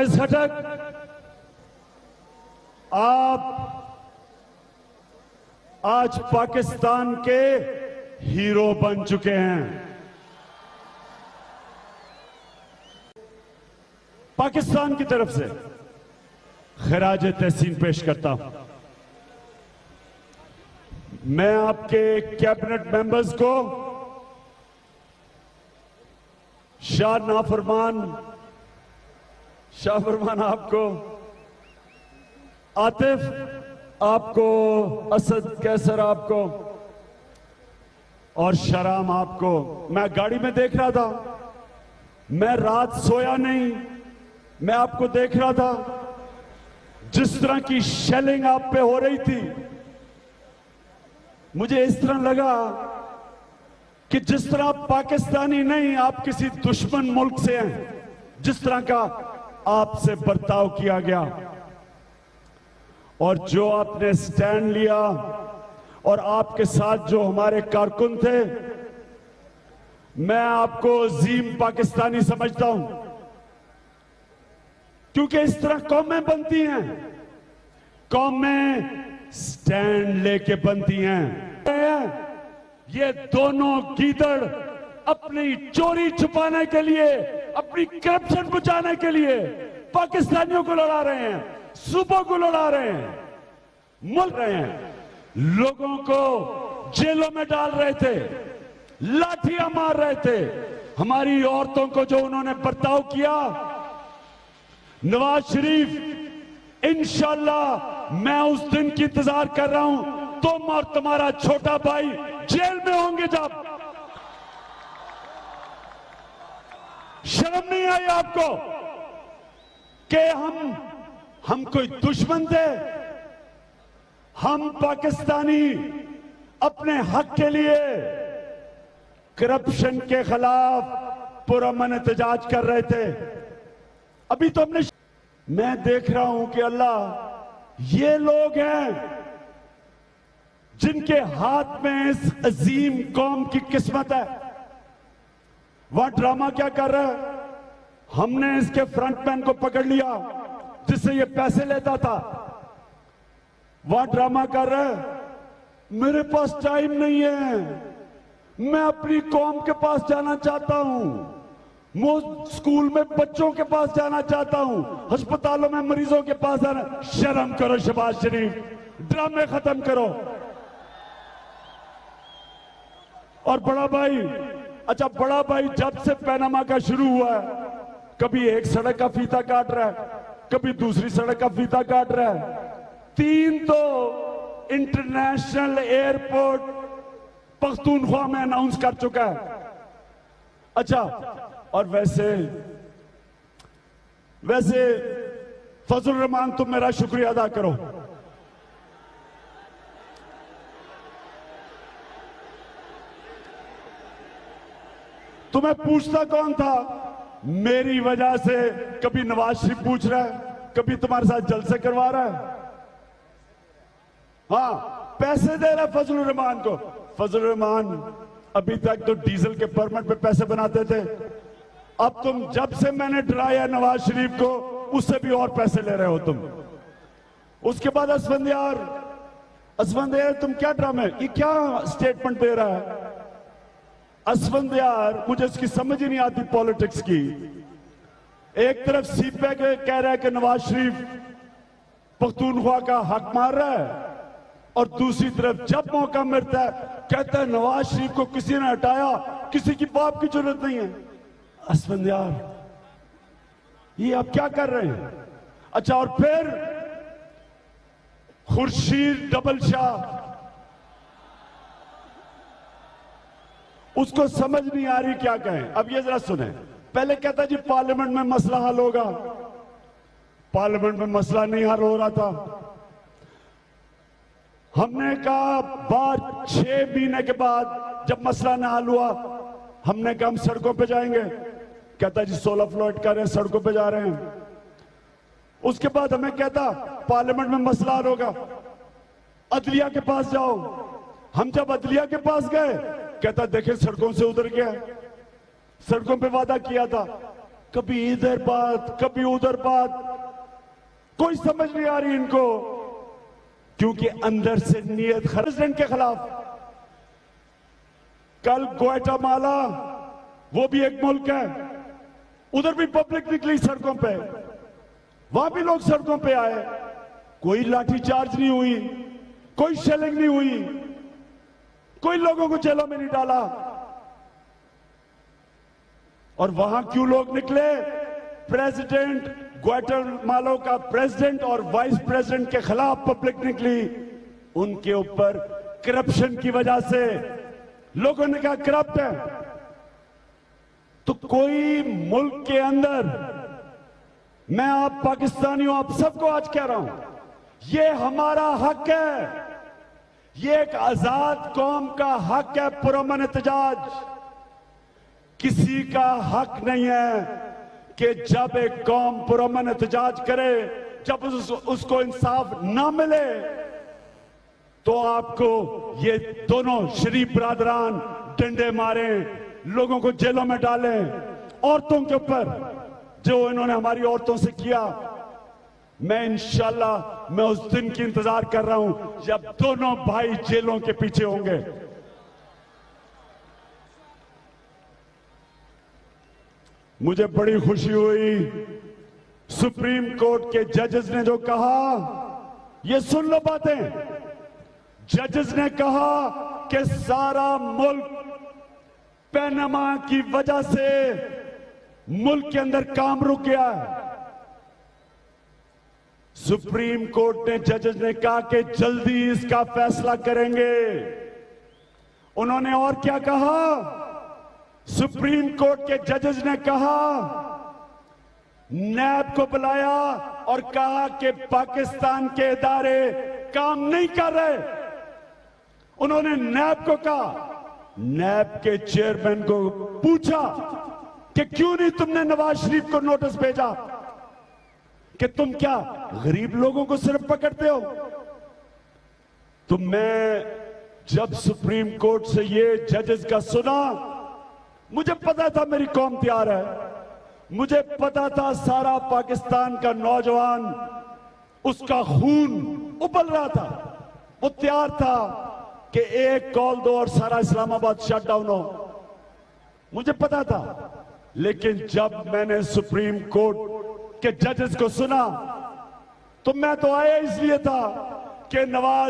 अवैस खटक, आप आज पाकिस्तान के हीरो बन चुके हैं। पाकिस्तान की तरफ से खिराज तहसीन पेश करता हूं। मैं आपके कैबिनेट मेंबर्स को शाह फरमान आपको, आतिफ आपको, असद कैसर आपको और शराम आपको, मैं गाड़ी में देख रहा था, मैं रात सोया नहीं, मैं आपको देख रहा था जिस तरह की शेलिंग आप पे हो रही थी। मुझे इस तरह लगा कि जिस तरह आप पाकिस्तानी नहीं, आप किसी दुश्मन मुल्क से हैं, जिस तरह का आपसे बर्ताव किया गया और जो आपने स्टैंड लिया और आपके साथ जो हमारे कारकुन थे, मैं आपको अजीम पाकिस्तानी समझता हूं, क्योंकि इस तरह कौमें बनती हैं, कौमें स्टैंड लेके बनती हैं। ये दोनों गीदड़ अपनी चोरी छुपाने के लिए, अपनी करप्शन बुझाने के लिए पाकिस्तानियों को लड़ा रहे हैं, सूबों को लड़ा रहे हैं, मुल्क रहे हैं, लोगों को जेलों में डाल रहे थे, लाठियां मार रहे थे। हमारी औरतों को जो उन्होंने बर्ताव किया, नवाज शरीफ, इंशाल्लाह मैं उस दिन की इंतजार कर रहा हूं, तुम और तुम्हारा छोटा भाई जेल में होंगे। जब शर्म नहीं आई आपको कि हम कोई दुश्मन थे? हम पाकिस्तानी अपने हक के लिए करप्शन के खिलाफ पुरअमन एहतजाज कर रहे थे। अभी तो मैं देख रहा हूं कि अल्लाह, ये लोग हैं जिनके हाथ में इस अजीम कौम की किस्मत है। वह ड्रामा क्या कर रहा है? हमने इसके फ्रंटमैन को पकड़ लिया जिससे ये पैसे लेता था। वह ड्रामा कर रहा है, मेरे पास टाइम नहीं है, मैं अपनी कौम के पास जाना चाहता हूं, मैं स्कूल में बच्चों के पास जाना चाहता हूं, अस्पतालों में मरीजों के पास जाना। शर्म करो शहबाज शरीफ, ड्रामे खत्म करो। और बड़ा भाई, अच्छा बड़ा भाई जब से पैनामा का शुरू हुआ है, कभी एक सड़क का फीता काट रहा है, कभी दूसरी सड़क का फीता काट रहा है, 3 तो इंटरनेशनल एयरपोर्ट पख्तूनख्वा में अनाउंस कर चुका है। अच्छा, और वैसे फजल रहमान, तुम मेरा शुक्रिया अदा करो। तुम्हें पूछता कौन था? मेरी वजह से कभी नवाज शरीफ पूछ रहा है, कभी तुम्हारे साथ जलसे करवा रहा है। हाँ, पैसे दे रहा है फजल रहमान को। फजल रहमान अभी तक तो डीजल के परमिट पे पैसे बनाते थे, अब तुम, जब से मैंने डराया नवाज शरीफ को, उससे भी और पैसे ले रहे हो तुम। उसके बाद असफंदियार, तुम क्या ड्रामे, ये क्या स्टेटमेंट दे रहा है असफंदियार? मुझे इसकी समझ ही नहीं आती पॉलिटिक्स की। एक तरफ सीपैक कह रहा है कि नवाज शरीफ पख्तूनख्वा का हक मार रहा है, और दूसरी तरफ जब मौका मिलता है कहता है नवाज शरीफ को किसी ने हटाया, किसी की बाप की जरूरत नहीं है। असफंदियार, ये आप क्या कर रहे हैं? अच्छा, और फिर खुर्शीद डबल शाह, उसको समझ नहीं आ रही क्या कहें। अब ये जरा सुने, पहले कहता जी पार्लियामेंट में मसला हल होगा, पार्लियामेंट में मसला नहीं हल हो रहा था। हमने कहा बाद 6 महीने के बाद जब मसला ना हल हुआ, हमने कहा हम सड़कों पे जाएंगे। कहता जी 16 फ्लोट कर रहे हैं, सड़कों पे जा रहे हैं। उसके बाद हमें कहता पार्लियामेंट में मसला हल होगा, अदलिया के पास जाओ। हम जब अदलिया के पास गए, कहता देखे सड़कों से उतर गया, सड़कों पे वादा किया था। कभी इधर बात, कभी उधर बात, कोई समझ नहीं आ रही इनको, क्योंकि अंदर से नीयत प्रेसिडेंट के खिलाफ। कल ग्वाटेमाला, वो भी एक मुल्क है, उधर भी पब्लिक निकली सड़कों पे, वहां भी लोग सड़कों पे आए, कोई लाठीचार्ज नहीं हुई, कोई शेलिंग नहीं हुई, कोई लोगों को जेलों में नहीं डाला। और वहां क्यों लोग निकले? प्रेसिडेंट, ग्वाटेमाला का प्रेसिडेंट और वाइस प्रेसिडेंट के खिलाफ पब्लिक निकली, उनके ऊपर करप्शन की वजह से। लोगों ने कहा करप्ट है। तो कोई मुल्क के अंदर, मैं आप पाकिस्तानियों, आप सबको आज कह रहा हूं, ये हमारा हक है, ये एक आजाद कौम का हक है पुरअमन एहतजाज। किसी का हक नहीं है कि जब एक कौम पुरअमन एहतजाज करे, जब उसको इंसाफ ना मिले, तो आपको ये दोनों शरीफ बरादरान डंडे मारे, लोगों को जेलों में डालें, औरतों के ऊपर जो इन्होंने हमारी औरतों से किया। मैं इंशाल्लाह मैं उस दिन की इंतजार कर रहा हूं जब दोनों भाई जेलों के पीछे होंगे। मुझे बड़ी खुशी हुई, सुप्रीम कोर्ट के जजेस ने जो कहा, ये सुन लो बातें। जजेस ने कहा कि सारा मुल्क पैनामा की वजह से मुल्क के अंदर काम रुक गया है। सुप्रीम कोर्ट ने, जजेस ने कहा कि जल्दी इसका फैसला करेंगे। उन्होंने और क्या कहा? सुप्रीम कोर्ट के जजेस ने कहा, नैब को बुलाया और कहा कि पाकिस्तान के इदारे काम नहीं कर रहे। उन्होंने नैब को कहा, नैब के चेयरमैन को पूछा कि क्यों नहीं तुमने नवाज शरीफ को नोटिस भेजा, कि तुम क्या गरीब लोगों को सिर्फ पकड़ते हो? तो मैं जब सुप्रीम कोर्ट से ये जजेस का सुना, मुझे पता था मेरी कौम तैयार है, मुझे पता था सारा पाकिस्तान का नौजवान, उसका खून उबल रहा था, वो तैयार था कि एक कॉल दो और सारा इस्लामाबाद शटडाउन हो। मुझे पता था। लेकिन जब मैंने सुप्रीम कोर्ट के जजेस को सुना, तो मैं तो आया इसलिए था कि नवाज